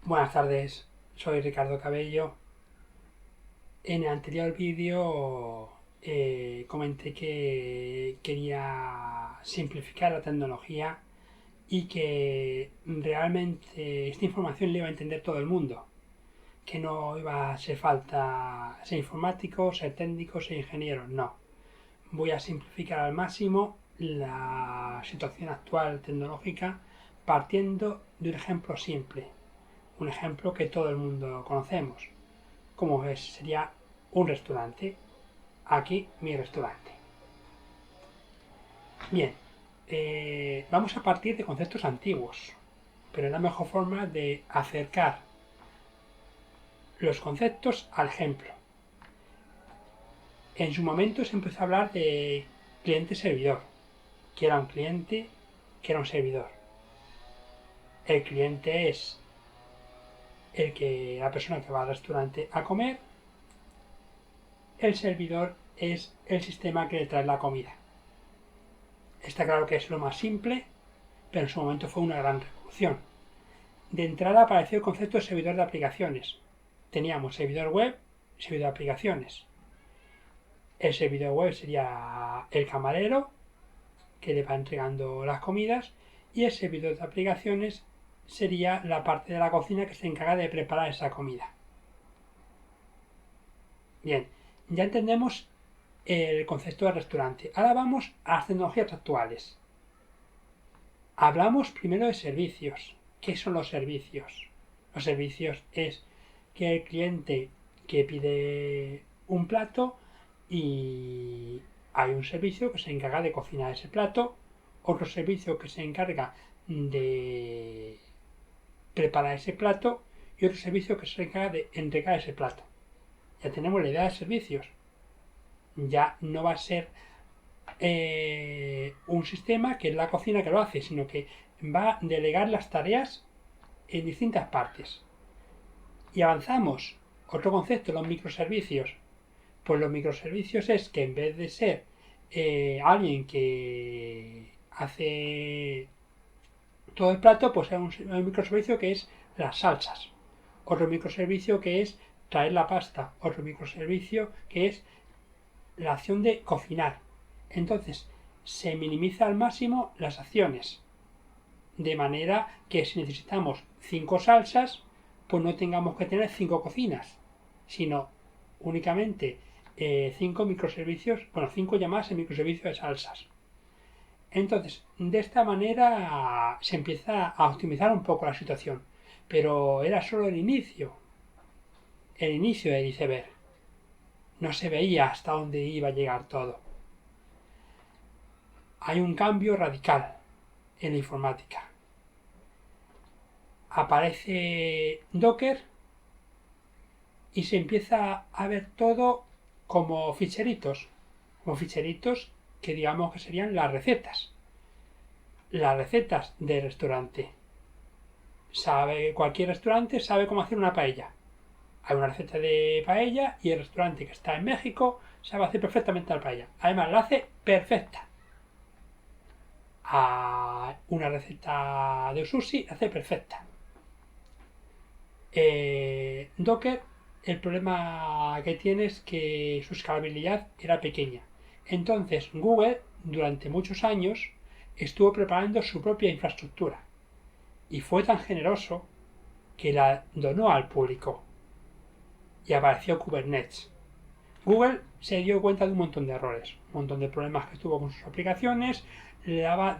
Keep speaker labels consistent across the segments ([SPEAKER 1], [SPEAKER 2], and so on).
[SPEAKER 1] Buenas tardes, soy Ricardo Cabello. En el anterior vídeo comenté que quería simplificar la tecnología y que realmente esta información la iba a entender todo el mundo, que no iba a hacer falta ser informático, ser técnico, ser ingeniero, no. Voy a simplificar al máximo la situación actual tecnológica partiendo de un ejemplo simple, un ejemplo que todo el mundo conocemos, como sería un restaurante. Aquí mi restaurante. Bien, vamos a partir de conceptos antiguos, pero es la mejor forma de acercar los conceptos al ejemplo. En su momento se empezó a hablar de cliente-servidor, que era un cliente, que era un servidor. El cliente es la persona que va al restaurante a comer. El servidor es el sistema que le trae la comida. Está claro que es lo más simple, pero en su momento fue una gran revolución. De entrada apareció el concepto de servidor de aplicaciones. Teníamos servidor web y servidor de aplicaciones. El servidor web sería el camarero que le va entregando las comidas, y el servidor de aplicaciones sería la parte de la cocina que se encarga de preparar esa comida. Bien, ya entendemos el concepto de restaurante. Ahora vamos a las tecnologías actuales. Hablamos primero de servicios. ¿Qué son los servicios? Los servicios es que el cliente que pide un plato y hay un servicio que se encarga de cocinar ese plato, otro servicio que se encarga de preparar ese plato y otro servicio que se encarga de entregar ese plato. Ya tenemos la idea de servicios. Ya no va a ser un sistema que es la cocina que lo hace, sino que va a delegar las tareas en distintas partes. Y avanzamos. Otro concepto, los microservicios. Pues los microservicios es que en vez de ser alguien que hace todo el plato, pues hay un microservicio que es las salsas. Otro microservicio que es traer la pasta. Otro microservicio que es la acción de cocinar. Entonces, se minimiza al máximo las acciones. De manera que si necesitamos 5 salsas, pues no tengamos que tener 5 cocinas, sino únicamente 5 microservicios, 5 llamadas en microservicios de salsas. Entonces, de esta manera se empieza a optimizar un poco la situación, pero era solo el inicio del iceberg. No se veía hasta dónde iba a llegar todo. Hay un cambio radical en la informática. Aparece Docker y se empieza a ver todo como ficheritos que digamos que serían las recetas de restaurante. Cualquier restaurante sabe cómo hacer una paella. Hay una receta de paella y el restaurante que está en México sabe hacer perfectamente la paella. Además la hace perfecta. Una receta de sushi la hace perfecta. Docker, el problema que tiene es que su escalabilidad era pequeña. Entonces Google durante muchos años estuvo preparando su propia infraestructura y fue tan generoso que la donó al público y apareció Kubernetes. Google se dio cuenta de un montón de errores, un montón de problemas que tuvo con sus aplicaciones, le daba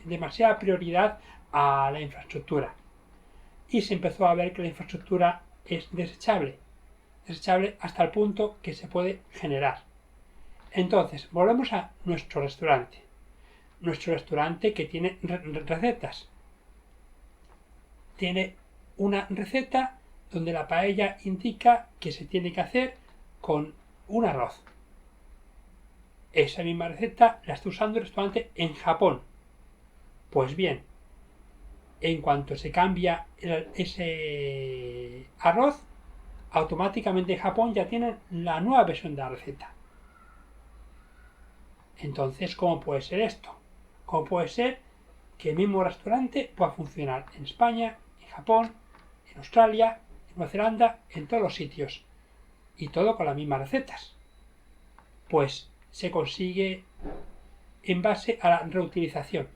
[SPEAKER 1] demasiada prioridad a la infraestructura y se empezó a ver que la infraestructura es desechable hasta el punto que se puede generar. Entonces, volvemos a nuestro restaurante. Nuestro restaurante que tiene recetas. Tiene una receta donde la paella indica que se tiene que hacer con un arroz. Esa misma receta la está usando el restaurante en Japón. Pues bien, en cuanto se cambia ese arroz, automáticamente en Japón ya tienen la nueva versión de la receta. Entonces, ¿cómo puede ser esto? ¿Cómo puede ser que el mismo restaurante pueda funcionar en España, en Japón, en en Australia, en Nueva Zelanda, en todos los sitios. Y todo con las mismas recetas. Pues se consigue en base a la reutilización.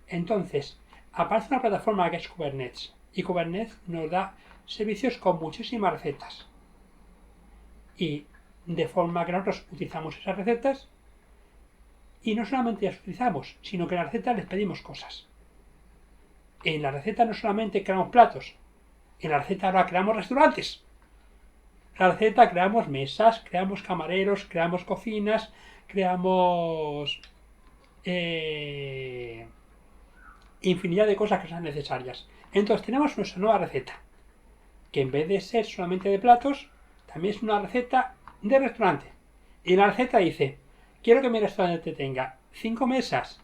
[SPEAKER 1] Entonces, aparece una plataforma que es Kubernetes. Y Kubernetes nos da servicios con muchísimas recetas. Y de forma que nosotros utilizamos esas recetas y no solamente las utilizamos, sino que en la receta les pedimos cosas. En la receta no solamente creamos platos, en la receta ahora creamos restaurantes. En la receta creamos mesas, creamos camareros, creamos cocinas, creamos infinidad de cosas que son necesarias. Entonces tenemos nuestra nueva receta, que en vez de ser solamente de platos, también es una receta de restaurante. Y la receta dice, quiero que mi restaurante tenga 5 mesas,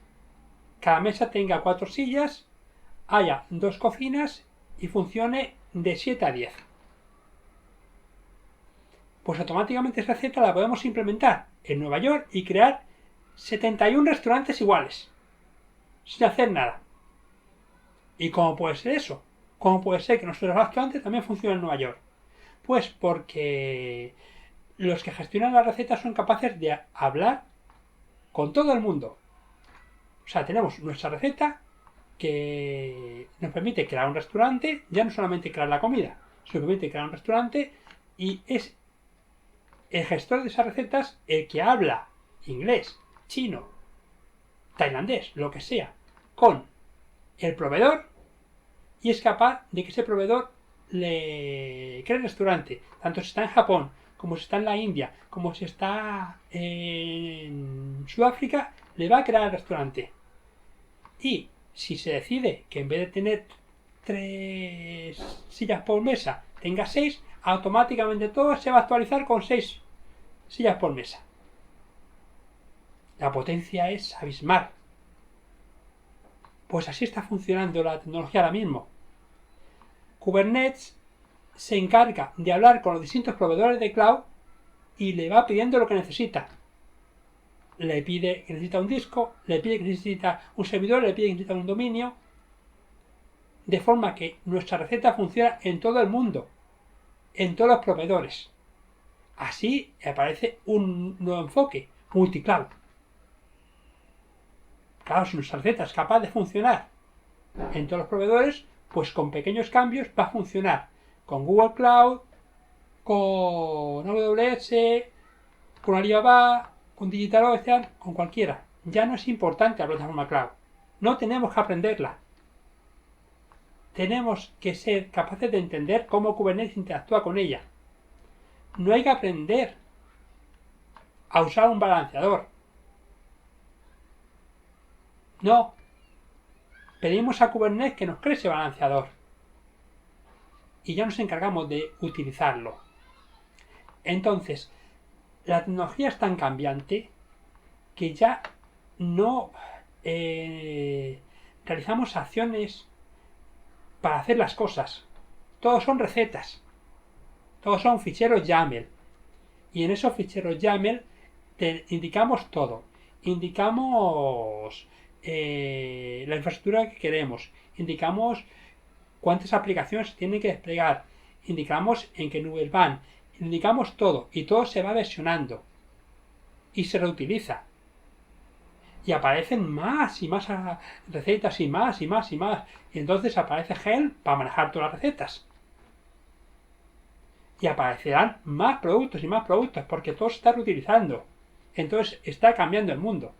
[SPEAKER 1] cada mesa tenga 4 sillas, haya 2 cocinas y funcione de 7 a 10. Pues automáticamente esa receta la podemos implementar en Nueva York y crear 71 restaurantes iguales, sin hacer nada. ¿Y cómo puede ser eso? ¿Cómo puede ser que nuestro restaurante también funcione en Nueva York? Pues porque los que gestionan las recetas son capaces de hablar con todo el mundo. O sea, tenemos nuestra receta que nos permite crear un restaurante, ya no solamente crear la comida, sino permite crear un restaurante y es el gestor de esas recetas el que habla inglés, chino, tailandés, lo que sea, con el proveedor y es capaz de que ese proveedor le cree el restaurante, tanto si está en Japón, como si está en la India, como si está en Sudáfrica, le va a crear el restaurante. Y si se decide que en vez de tener 3 sillas por mesa, tenga 6, automáticamente todo se va a actualizar con 6 sillas por mesa. La potencia es abismal. Pues así está funcionando la tecnología ahora mismo. Kubernetes se encarga de hablar con los distintos proveedores de cloud y le va pidiendo lo que necesita. Le pide que necesita un disco, le pide que necesita un servidor, le pide que necesita un dominio, de forma que nuestra receta funciona en todo el mundo, en todos los proveedores. Así aparece un nuevo enfoque, multicloud. Claro, si nuestra receta es capaz de funcionar en todos los proveedores, pues con pequeños cambios va a funcionar con Google Cloud, con AWS, con Alibaba, con DigitalOcean, con cualquiera. Ya no es importante la plataforma cloud. No tenemos que aprenderla. Tenemos que ser capaces de entender cómo Kubernetes interactúa con ella. No hay que aprender a usar un balanceador. No. Pedimos a Kubernetes que nos cree ese balanceador. Y ya nos encargamos de utilizarlo. Entonces, la tecnología es tan cambiante que ya no realizamos acciones para hacer las cosas. Todos son recetas. Todos son ficheros YAML. Y en esos ficheros YAML indicamos todo. Indicamos la infraestructura que queremos. Indicamos cuántas aplicaciones se tienen que desplegar. Indicamos en qué nubes van. Indicamos todo. Y todo se va versionando. Y se reutiliza. Y aparecen más y más recetas y más y más y más. Y entonces aparece Helm para manejar todas las recetas. Y aparecerán más productos y más productos porque todo se está reutilizando. Entonces está cambiando el mundo.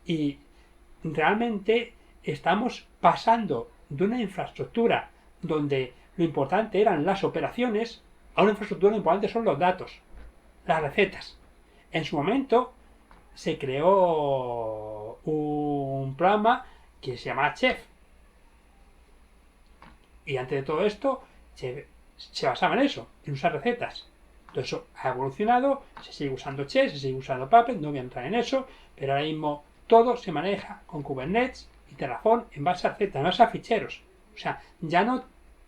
[SPEAKER 1] Y realmente estamos pasando de una infraestructura donde lo importante eran las operaciones a una infraestructura donde lo importante son los datos, las recetas. En su momento se creó un programa que se llama Chef. Y antes de todo esto se basaba en eso, en usar recetas. Todo eso ha evolucionado, se sigue usando Chef, se sigue usando Puppet, no voy a entrar en eso, pero ahora mismo todo se maneja con Kubernetes y Terraform en base a recetas, en base a ficheros. O sea, ya no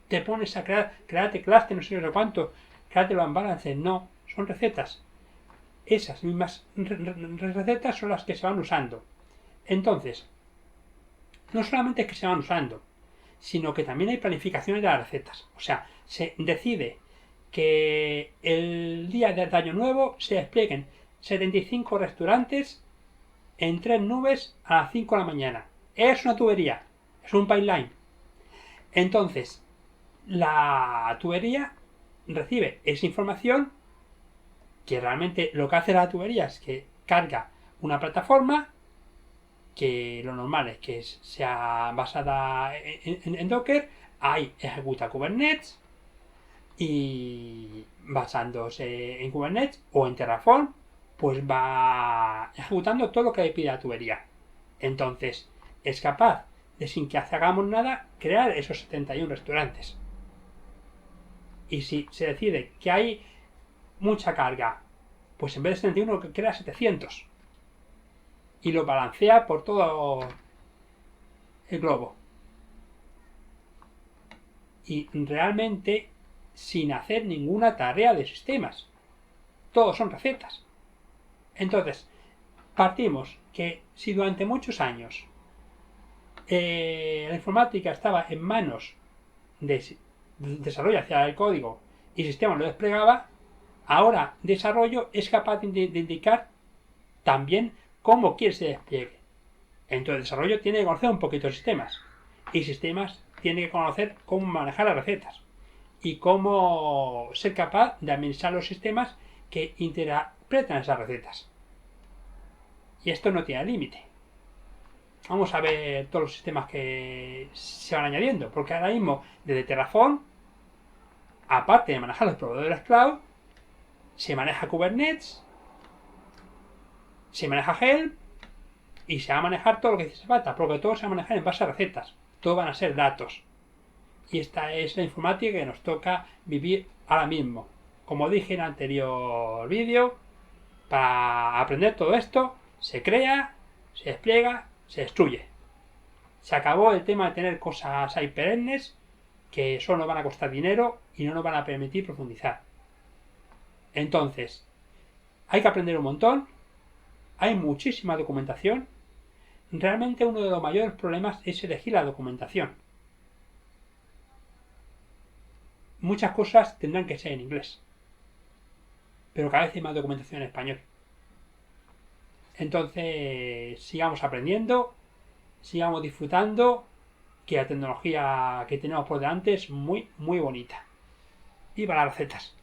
[SPEAKER 1] te pones a crearte cluster, no sé cuánto, crearte los balances, no, son recetas. Esas mismas recetas son las que se van usando. Entonces, no solamente es que se van usando, sino que también hay planificaciones de las recetas. O sea, se decide que el día de Año Nuevo se desplieguen 75 restaurantes en 3 nubes a las 5 de la mañana. Es una tubería, es un pipeline. Entonces, la tubería recibe esa información, que realmente lo que hace la tubería es que carga una plataforma, que lo normal es que sea basada en Docker, ahí ejecuta Kubernetes, y basándose en Kubernetes o en Terraform, pues va ejecutando todo lo que le pide la tubería. Entonces, es capaz de, sin que hagamos nada, crear esos 71 restaurantes. Y si se decide que hay mucha carga, pues en vez de 71 crea 700. Y lo balancea por todo el globo. Y realmente sin hacer ninguna tarea de sistemas. Todos son recetas. Entonces, partimos que si durante muchos años la informática estaba en manos de desarrollo hacia el código y el sistema lo desplegaba, ahora desarrollo es capaz de indicar también cómo quiere que se despliegue. Entonces, desarrollo tiene que conocer un poquito de sistemas, y sistemas tiene que conocer cómo manejar las recetas y cómo ser capaz de administrar los sistemas que interpretan esas recetas. Y esto no tiene límite. Vamos a ver todos los sistemas que se van añadiendo, porque ahora mismo desde Terraform, aparte de manejar los proveedores cloud, se maneja Kubernetes, se maneja Helm y se va a manejar todo lo que hace falta, porque todo se va a manejar en base a recetas, todo van a ser datos. Y esta es la informática que nos toca vivir ahora mismo. Como dije en el anterior vídeo, para aprender todo esto, se crea, se despliega, se destruye. Se acabó el tema de tener cosas ahí perennes que solo nos van a costar dinero y no nos van a permitir profundizar. Entonces, hay que aprender un montón, hay muchísima documentación. Realmente uno de los mayores problemas es elegir la documentación. Muchas cosas tendrán que ser en inglés, pero cada vez hay más documentación en español. Entonces, sigamos aprendiendo, sigamos disfrutando, que la tecnología que tenemos por delante es muy, muy bonita. ¡Viva las recetas!